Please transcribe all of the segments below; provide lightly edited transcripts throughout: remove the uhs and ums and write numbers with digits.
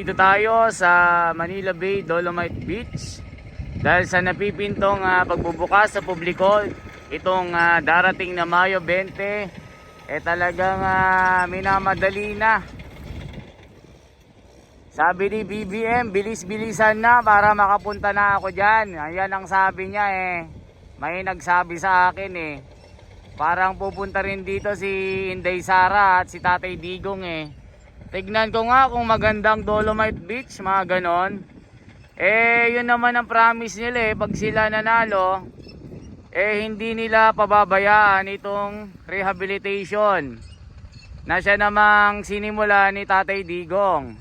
Nandito tayo sa Manila Bay, Dolomite Beach dahil sa napipintong pagbubukas sa publiko itong darating na Mayo 20. Talagang minamadali na. Sabi ni BBM, bilis-bilisan na para makapunta na ako dyan. Ayan ang sabi niya May nagsabi sa akin parang pupunta rin dito si Inday Sara at si Tatay Digong Tignan ko nga kung magandang Dolomite Beach, mga ganon. Yun naman ang promise nila pag sila nanalo, hindi nila pababayaan itong rehabilitation na siya namang sinimula ni Tatay Digong.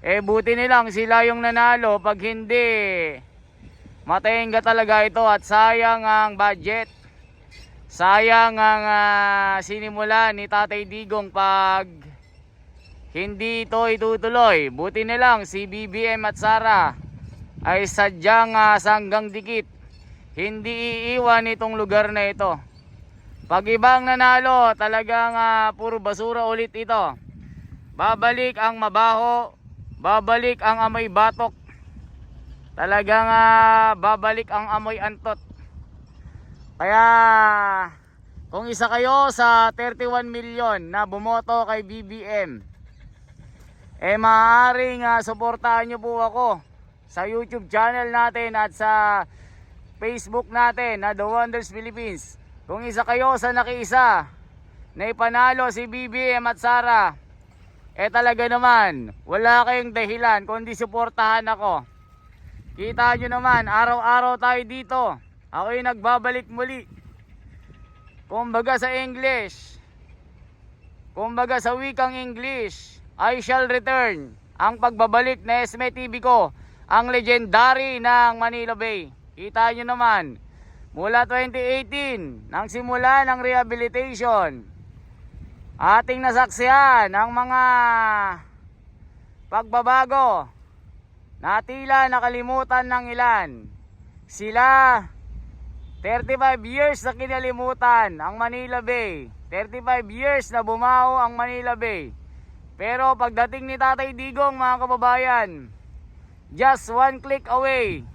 Buti nilang sila yung nanalo, pag hindi, matayenga talaga ito at sayang ang budget. Sayang ang sinimula ni Tatay Digong pag hindi ito itutuloy. Buti nilang si BBM at Sara ay sadyang sanggang dikit. Hindi iiwan itong lugar na ito. Pag ibang nanalo, talagang puro basura ulit ito. Babalik ang mabaho, babalik ang amoy batok, talagang babalik ang amoy antot. Kaya kung isa kayo sa 31 million na bumoto kay BBM, maaaring suportahan nyo po ako sa YouTube channel natin at sa Facebook natin na The Wonders Philippines. Kung isa kayo sa nakiisa na ipanalo si BBM at Sara, talaga naman wala kayong dahilan kundi suportahan ako. Kita nyo naman, araw-araw tayo dito. Ako'y nagbabalik muli. Kumbaga sa English, kumbaga sa wikang English, I shall return. Ang pagbabalik na Esme TV ko, ang legendary ng Manila Bay. Kita nyo naman, mula 2018 nang simula ng rehabilitation, ating nasaksihan ang mga pagbabago na tila nakalimutan ng ilan. Sila 35 years na kinalimutan ang Manila Bay, 35 years na bumaho ang Manila Bay. Pero pagdating ni Tatay Digong, mga kababayan, just one click away,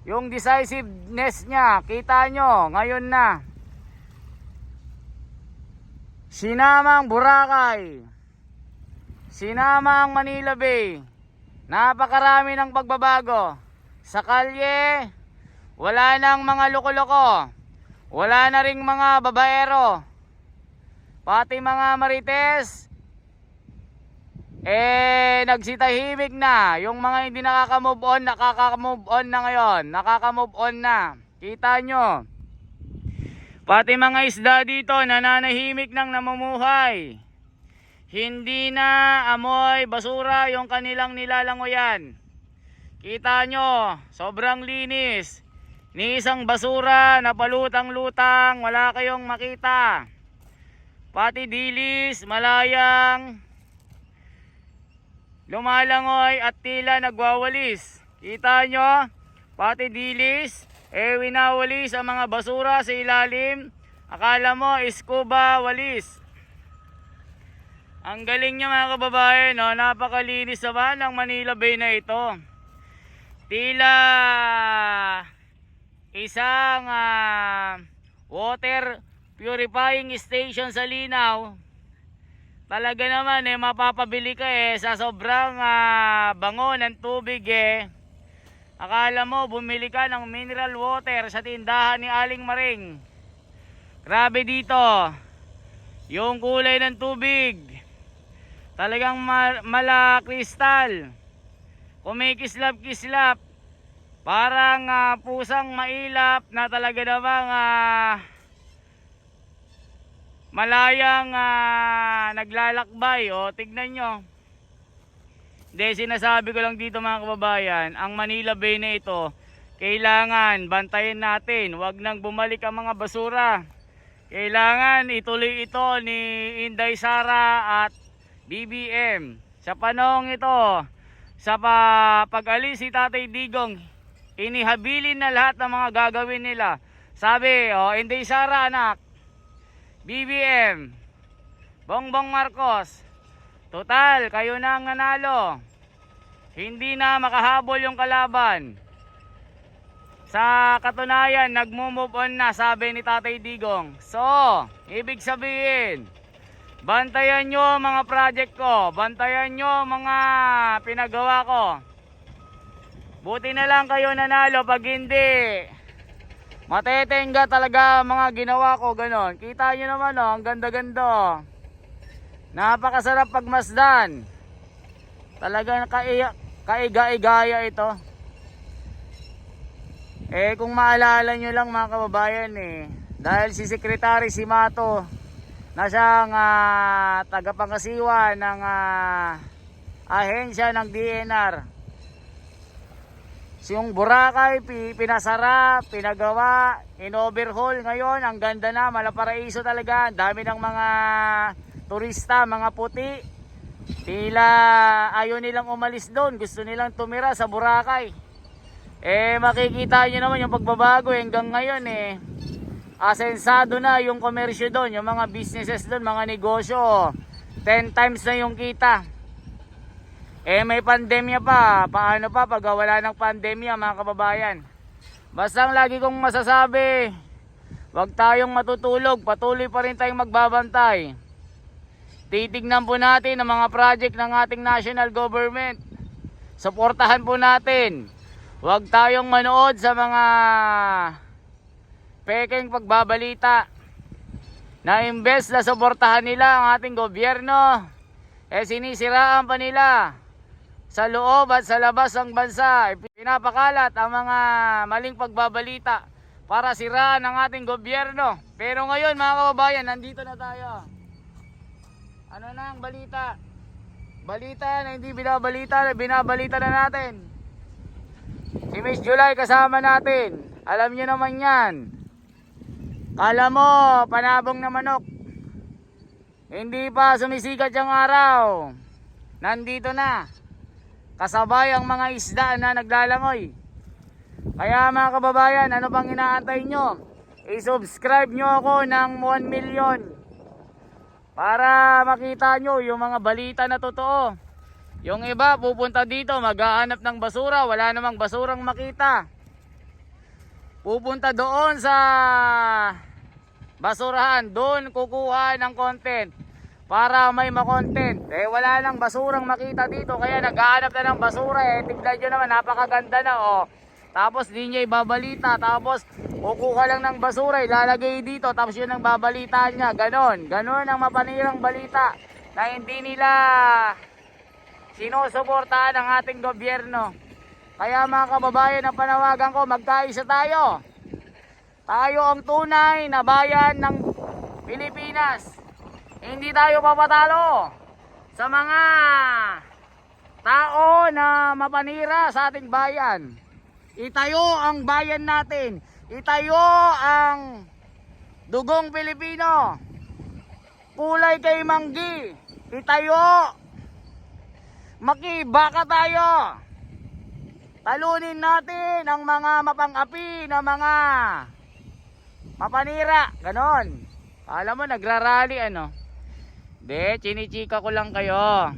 yung decisiveness niya, kita nyo ngayon na. Sinamang Boracay, sinama ang Manila Bay. Napakarami ng pagbabago. Sa kalye, wala nang mga loko-loko, wala na ring mga babaero, pati mga marites nagsitahimik na. Yung mga hindi nakaka-move on, nakaka-move on na ngayon, nakaka-move on na. Kita nyo, pati mga isda dito nananahimik nang namumuhay. Hindi na amoy basura yung kanilang nilalangoyan. Kita nyo, sobrang linis. Ni isang basura na palutang-lutang, wala kayong makita. Pati dilis, malayang lumalangoy at tila nagwawalis. Kita nyo, pati dilis, winawalis ang mga basura sa ilalim. Akala mo, scuba walis. Ang galing niya, mga kababayan, napakalinis naman ng Manila Bay na ito. Tila isang water purifying station sa Linaw. Talaga naman mapapabili ka sa sobrang bango ng tubig Akala mo bumili ka ng mineral water sa tindahan ni Aling Maring. Grabe dito. Yung kulay ng tubig, talagang mala kristal. Kumikislap-kislap. Parang pusang mailap na talaga namang malayang naglalakbay. Tignan nyo. Sinasabi ko lang dito, mga kababayan, ang Manila Bay na ito, kailangan bantayan natin. Huwag nang bumalik ang mga basura. Kailangan ituloy ito ni Inday Sara at BBM. Sa panahong ito, sa pag-alis si Tatay Digong, inihabilin na lahat ng mga gagawin nila. Sabi, Inday Sara anak, BBM, Bongbong Marcos, total kayo na ang nanalo. Hindi na makahabol yung kalaban. Sa katunayan, nagmo-move on na, sabi ni Tatay Digong. So, ibig sabihin, bantayan nyo mga project ko, bantayan nyo mga pinagawa ko. Buti na lang kayo nanalo, pag hindi, matetenga talaga mga ginawa ko, ganon. Kita nyo naman, oh, ang ganda-ganda. Napakasarap pagmasdan. Talagang kaiga-igaya ito. Kung maalala nyo lang mga kababayan, dahil si Secretary Simato na siyang tagapangasiwa ng ahensya ng DNR, yung Boracay pinasara, pinagawa, in-overhaul. Ngayon ang ganda na, malaparaiso talaga. Ang dami ng mga turista, mga puti. Tila ayaw nilang umalis doon, gusto nilang tumira sa Boracay. Makikita nyo naman yung pagbabago hanggang ngayon. Asensado na yung komersyo doon, yung mga businesses doon, mga negosyo. 10 times na yung kita. May pandemya pa. Paano pa pag wala ng pandemya mga kababayan? Basta ang lagi kong masasabi, wag tayong matutulog, patuloy pa rin tayong magbabantay. Titignan po natin ang mga project ng ating national government. Suportahan po natin. Huwag tayong manood sa mga pekeng pagbabalita na imbes na suportahan nila ang ating gobyerno, sinisiraan pa nila sa loob at sa labas ng bansa. Pinapakalat ang mga maling pagbabalita para siraan ang ating gobyerno. Pero ngayon mga kababayan, nandito na tayo. Ano na ang balita? Balita na hindi binabalita, binabalita na natin. Si Miss July kasama natin. Alam nyo naman yan. Kala mo, panabong na manok. Hindi pa sumisikat yung araw. Nandito na. Kasabay ang mga isda na naglalangoy. Kaya mga kababayan, ano pang inaantay nyo? I-subscribe nyo ako ng 1 million. Para makita nyo yung mga balita na totoo. Yung iba pupunta dito, maghahanap ng basura, wala namang basurang makita. Pupunta doon sa basurahan, doon kukuha ng content para may makontent. Wala nang basurang makita dito, kaya naghahanap na ng basura. Tignan nyo naman, napakaganda na Tapos di niya ibabalita, tapos kukuha lang ng basura, ilalagay dito, tapos yun ang babalita niya. Ganon ang mapanirang balita na hindi nila sinusuportahan ang ating gobyerno. Kaya mga kababayan, ang panawagan ko, magkaisa tayo. Tayo ang tunay na bayan ng Pilipinas. Hindi tayo papatalo sa mga tao na mapanira sa ating bayan. Itayo ang bayan natin. Itayo ang dugong Pilipino. Kulay kay manggi. Itayo. Makibaka tayo. Talunin natin ang mga mapang-api na mga mapanira. Ganon. Alam mo, nagrarally chinichika ko lang kayo.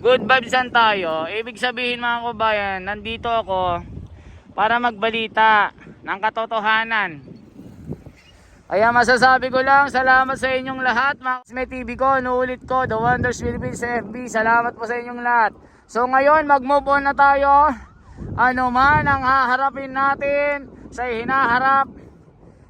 Good vibesan tayo. Ibig sabihin mga kabayan, nandito ako para magbalita ng katotohanan. Kaya masasabi ko lang, salamat sa inyong lahat. Mga TV ko, nuulit ko, The Wonders Philippines sa FB. Salamat po sa inyong lahat. So ngayon, mag-move on na tayo. Ano man ang haharapin natin sa hinaharap,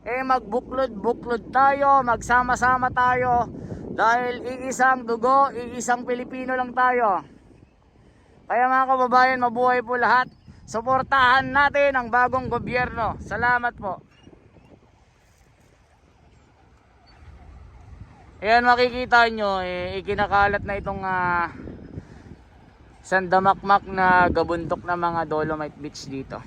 magbuklod-buklod tayo, magsama-sama tayo. Dahil iisang dugo, iisang Pilipino lang tayo. Kaya mga kababayan, mabuhay po lahat. Suportahan natin ang bagong gobyerno. Salamat po. Ayan, makikita nyo, ikinakalat na itong sandamakmak na gabundok na mga Dolomite Beach dito.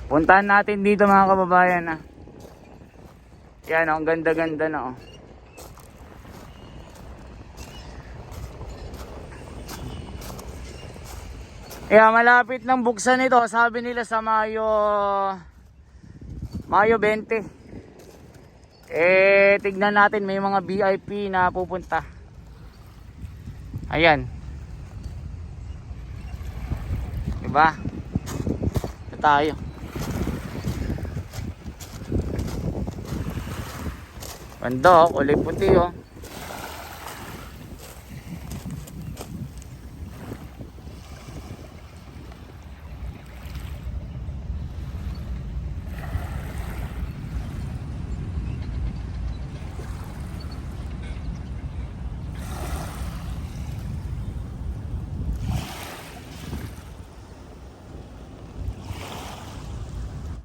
Puntahan natin dito mga kababayan. Yan, ang ganda-ganda na malapit ng buksan ito. Sabi nila sa Mayo 20. Tignan natin, may mga VIP na pupunta. Ayan. Diba? Ito tayo. Bundok, kulay puti oh.